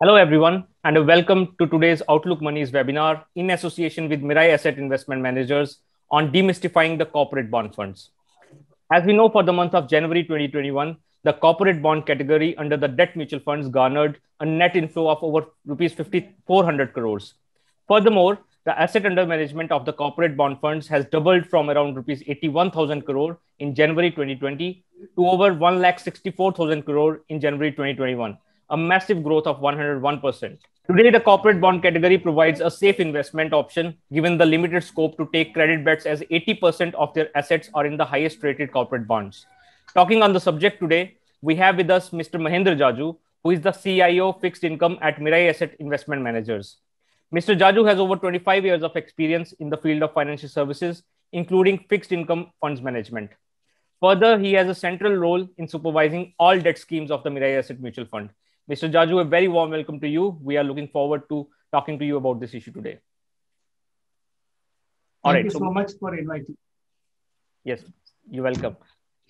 Hello, everyone, and a welcome to today's Outlook Money's webinar in association with Mirai Asset Investment Managers on demystifying the corporate bond funds. As we know, for the month of January 2021, the corporate bond category under the debt mutual funds garnered a net inflow of over rupees 5,400 crores. Furthermore, the asset under management of the corporate bond funds has doubled from around rupees 81,000 crore in January 2020 to over 1,64,000 crore in January 2021, a massive growth of 101%. Today, the corporate bond category provides a safe investment option given the limited scope to take credit bets, as 80% of their assets are in the highest rated corporate bonds. Talking on the subject today, we have with us Mr. Mahendra Jaju, who is the CIO fixed income at Mirai Asset Investment Managers. Mr. Jaju has over 25 years of experience in the field of financial services, including fixed income funds management. Further, he has a central role in supervising all debt schemes of the Mirai Asset Mutual Fund. Mr. Jaju, a very warm welcome to you. We are looking forward to talking to you about this issue today. Thank you so much for inviting. Yes, you're welcome.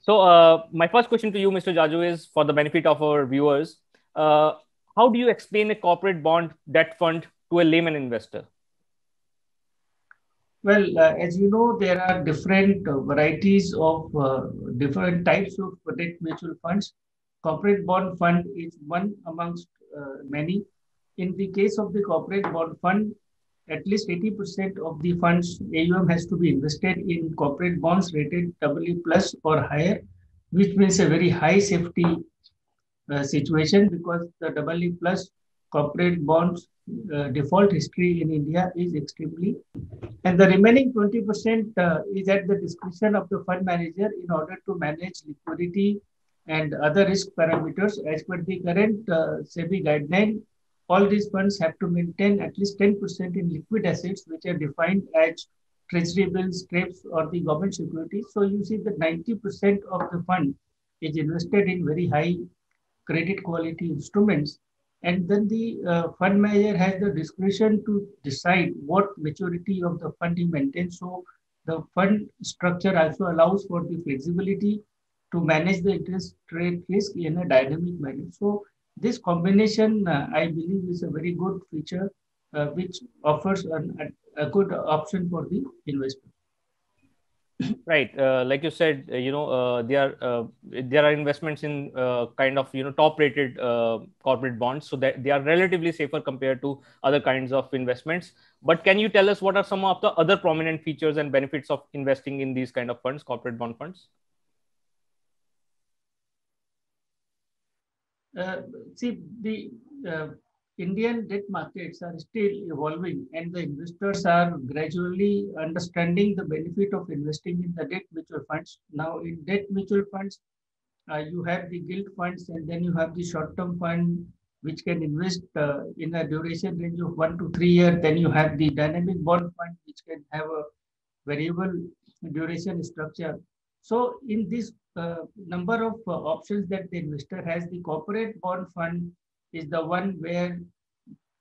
So, my first question to you, Mr. Jaju, is for the benefit of our viewers. How do you explain a corporate bond debt fund to a layman investor? Well, as you know, there are different varieties of different types of debt mutual funds. Corporate bond fund is one amongst many. In the case of the corporate bond fund, at least 80% of the funds AUM has to be invested in corporate bonds rated EE plus or higher, which means a very high safety situation, because the EE plus corporate bonds default history in India is extremely, and the remaining 20% is at the discretion of the fund manager in order to manage liquidity and other risk parameters. As per the current SEBI guideline, all these funds have to maintain at least 10% in liquid assets, which are defined as treasury bills, TREPS, or the government securities. So you see that 90% of the fund is invested in very high credit quality instruments. And then the fund manager has the discretion to decide what maturity of the fund he maintains. So the fund structure also allows for the flexibility to manage the interest rate risk in a dynamic manner. So this combination, I believe, is a very good feature, which offers a good option for the investor. Right, like you said, there are investments in kind of top rated corporate bonds, so that they are relatively safer compared to other kinds of investments. But can you tell us what are some of the other prominent features and benefits of investing in these kind of funds, corporate bond funds? See, the Indian debt markets are still evolving, and the investors are gradually understanding the benefit of investing in the debt mutual funds. Now, in debt mutual funds, you have the gilt funds, and then you have the short-term fund, which can invest in a duration range of 1 to 3 years. Then you have the dynamic bond fund, which can have a variable duration structure. So in this number of options that the investor has, the corporate bond fund is the one where,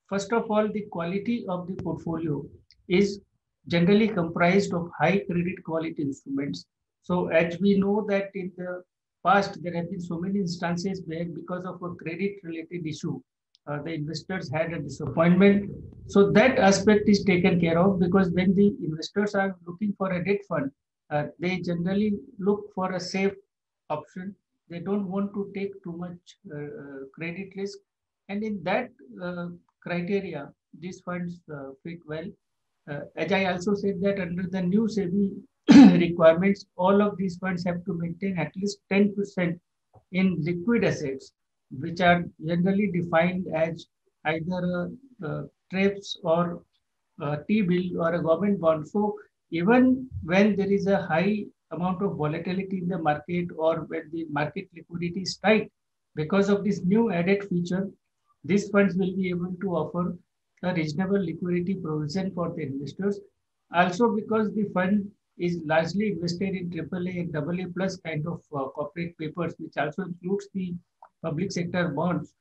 first of all, the quality of the portfolio is generally comprised of high credit quality instruments. So as we know that in the past, there have been so many instances where, because of a credit related issue, the investors had a disappointment. So that aspect is taken care of, because when the investors are looking for a debt fund, they generally look for a safe option. They don't want to take too much credit risk. And in that criteria, these funds fit well. As I also said, that under the new SEBI requirements, all of these funds have to maintain at least 10% in liquid assets, which are generally defined as either TREPS or T-bill or a government bond. So even when there is a high amount of volatility in the market, or when the market liquidity is tight, because of this new added feature, these funds will be able to offer a reasonable liquidity provision for the investors. Also, because the fund is largely invested in AAA and AA plus kind of corporate papers, which also includes the public sector bonds,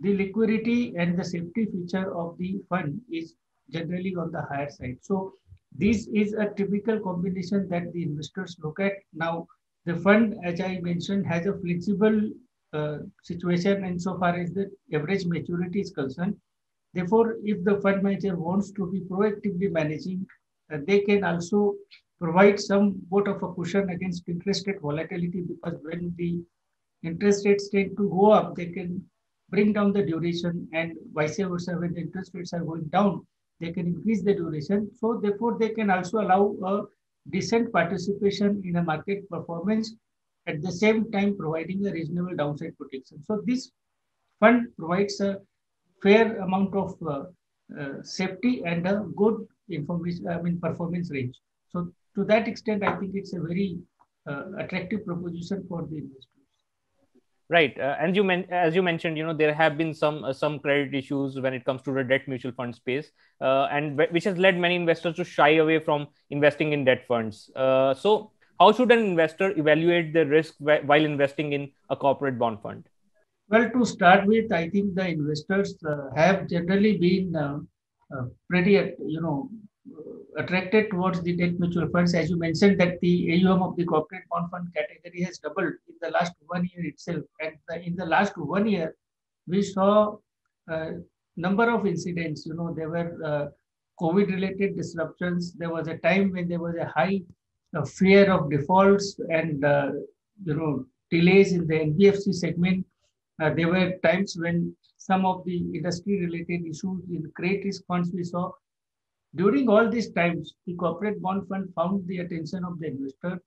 the liquidity and the safety feature of the fund is generally on the higher side. So this is a typical combination that the investors look at. Now, the fund, as I mentioned, has a flexible situation insofar as the average maturity is concerned. Therefore, if the fund manager wants to be proactively managing, they can also provide somewhat of a cushion against interest rate volatility, because when the interest rates tend to go up, they can bring down the duration, and vice versa. When the interest rates are going down, they can increase the duration. So therefore, they can also allow a decent participation in a market performance, at the same time providing a reasonable downside protection. So this fund provides a fair amount of safety and a good information, I mean, performance range. So to that extent, I think it's a very attractive proposition for the investors. Right, as you mentioned, there have been some credit issues when it comes to the debt mutual fund space, and which has led many investors to shy away from investing in debt funds. So, how should an investor evaluate the risk while investing in a corporate bond fund? Well, to start with, I think the investors have generally been pretty, attracted towards the debt mutual funds. As you mentioned, that the AUM of the corporate bond fund category has doubled in the last 1 year itself. And in the last 1 year, we saw a number of incidents. There were COVID-related disruptions. There was a time when there was a high fear of defaults and, delays in the NBFC segment. There were times when some of the industry-related issues in credit risk funds we saw. During all these times, the corporate bond fund found the attention of the investor,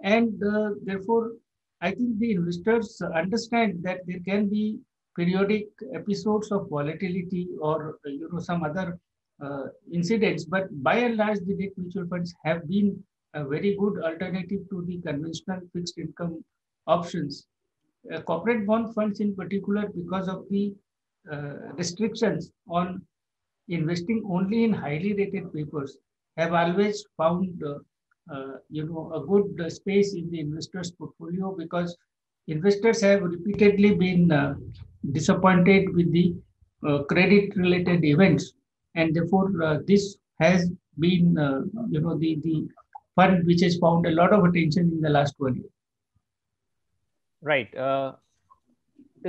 and therefore, I think the investors understand that there can be periodic episodes of volatility or some other incidents, but by and large, the debt mutual funds have been a very good alternative to the conventional fixed income options. Corporate bond funds in particular, because of the restrictions on investing only in highly rated papers, have always found a good space in the investors portfolio, because investors have repeatedly been disappointed with the credit related events, and therefore this has been the fund which has found a lot of attention in the last 1 year. Right.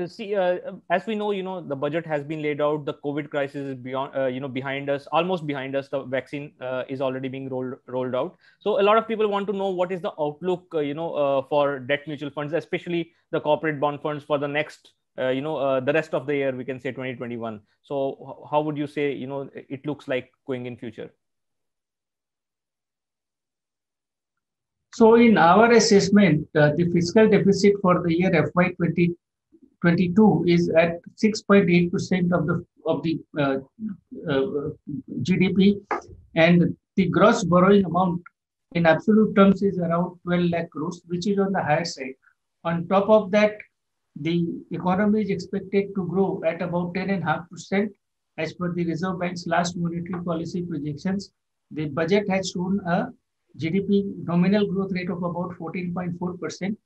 See, as we know, the budget has been laid out. The COVID crisis is beyond, behind us, almost behind us. The vaccine is already being rolled out. So a lot of people want to know what is the outlook, for debt mutual funds, especially the corporate bond funds for the next, the rest of the year. We can say 2021. So how would you say, it looks like going in future? So in our assessment, the fiscal deficit for the year FY 2022 is at 6.8% of the GDP, and the gross borrowing amount in absolute terms is around 12 lakh crores, which is on the higher side. On top of that, the economy is expected to grow at about 10.5% as per the Reserve Bank's last monetary policy projections. The budget has shown a GDP nominal growth rate of about 14.4%,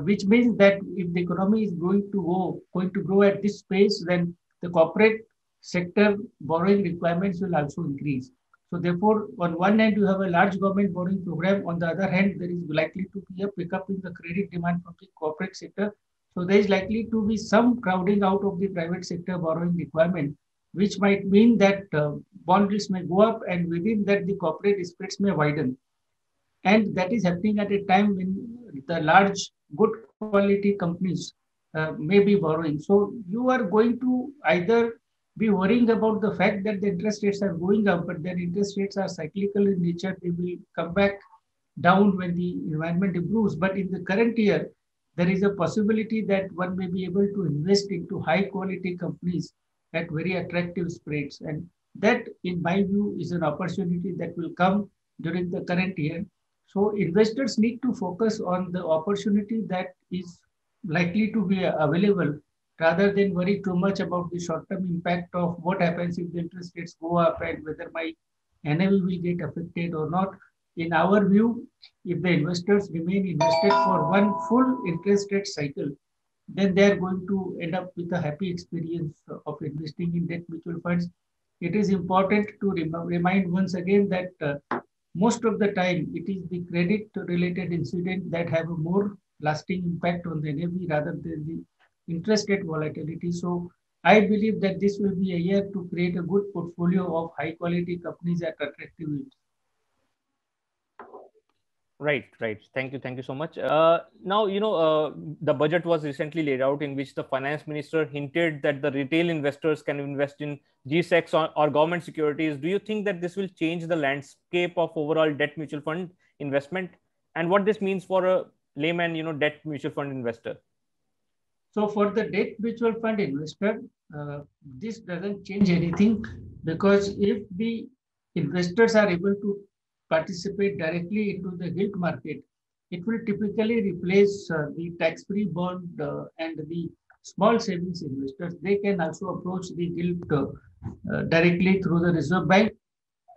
which means that if the economy is going to grow at this pace, then the corporate sector borrowing requirements will also increase. So therefore, on one hand, you have a large government borrowing program. On the other hand, there is likely to be a pickup in the credit demand from the corporate sector. So there is likely to be some crowding out of the private sector borrowing requirement, which might mean that bond yields may go up, and within that, the corporate spreads may widen. And that is happening at a time when the large, good quality companies may be borrowing. So you are going to either be worrying about the fact that the interest rates are going up, but their interest rates are cyclical in nature. They will come back down when the environment improves. But in the current year, there is a possibility that one may be able to invest into high quality companies at very attractive spreads. And that, in my view, is an opportunity that will come during the current year. So investors need to focus on the opportunity that is likely to be available, rather than worry too much about the short-term impact of what happens if the interest rates go up and whether my NAV will get affected or not. In our view, if the investors remain invested for one full interest rate cycle, then they are going to end up with a happy experience of investing in debt mutual funds. It is important to remind once again that most of the time it is the credit related incident that have a more lasting impact on the NAV rather than the interest rate volatility. So I believe that this will be a year to create a good portfolio of high quality companies at attractive yields. Right. Thank you so much. Now, the budget was recently laid out, in which the finance minister hinted that the retail investors can invest in GSECs or government securities. Do you think that this will change the landscape of overall debt mutual fund investment, and what this means for a layman, debt mutual fund investor? So for the debt mutual fund investor, this doesn't change anything, because if the investors are able to participate directly into the gilt market, it will typically replace the tax-free bond and the small savings investors. They can also approach the gilt directly through the Reserve Bank.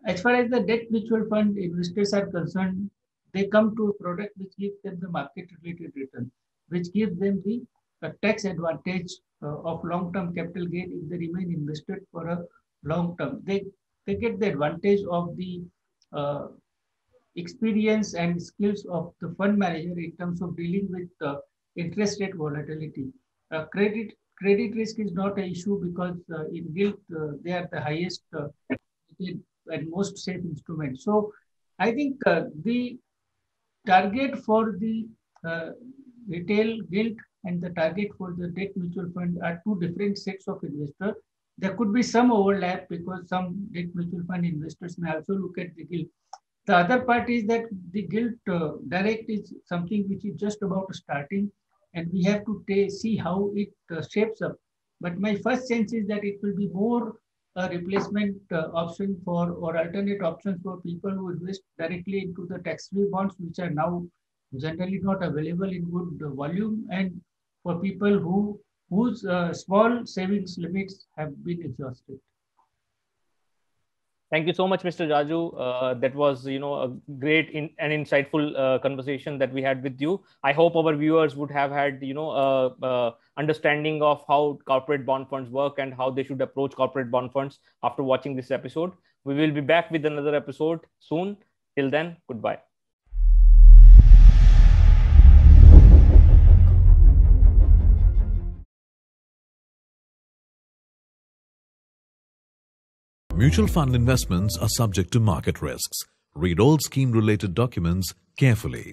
As far as the debt mutual fund investors are concerned, they come to a product which gives them the market-related return, which gives them the tax advantage of long-term capital gain if they remain invested for a long term. They get the advantage of the experience and skills of the fund manager in terms of dealing with interest rate volatility. Credit risk is not an issue, because in gilt they are the highest and most safe instrument. So I think the target for the retail gilt and the target for the debt mutual fund are two different sets of investors. There could be some overlap, because some debt mutual fund investors may also look at the gilt. The other part is that the gilt direct is something which is just about starting, and we have to see how it shapes up. But my first sense is that it will be more a replacement option for, or alternate options for, people who invest directly into the tax-free bonds, which are now generally not available in good volume, and for people whose small savings limits have been exhausted. Thank you so much, Mr. Jaju. That was, a great and insightful conversation that we had with you. I hope our viewers would have had, understanding of how corporate bond funds work and how they should approach corporate bond funds after watching this episode. We will be back with another episode soon. Till then, goodbye. Mutual fund investments are subject to market risks. Read all scheme-related documents carefully.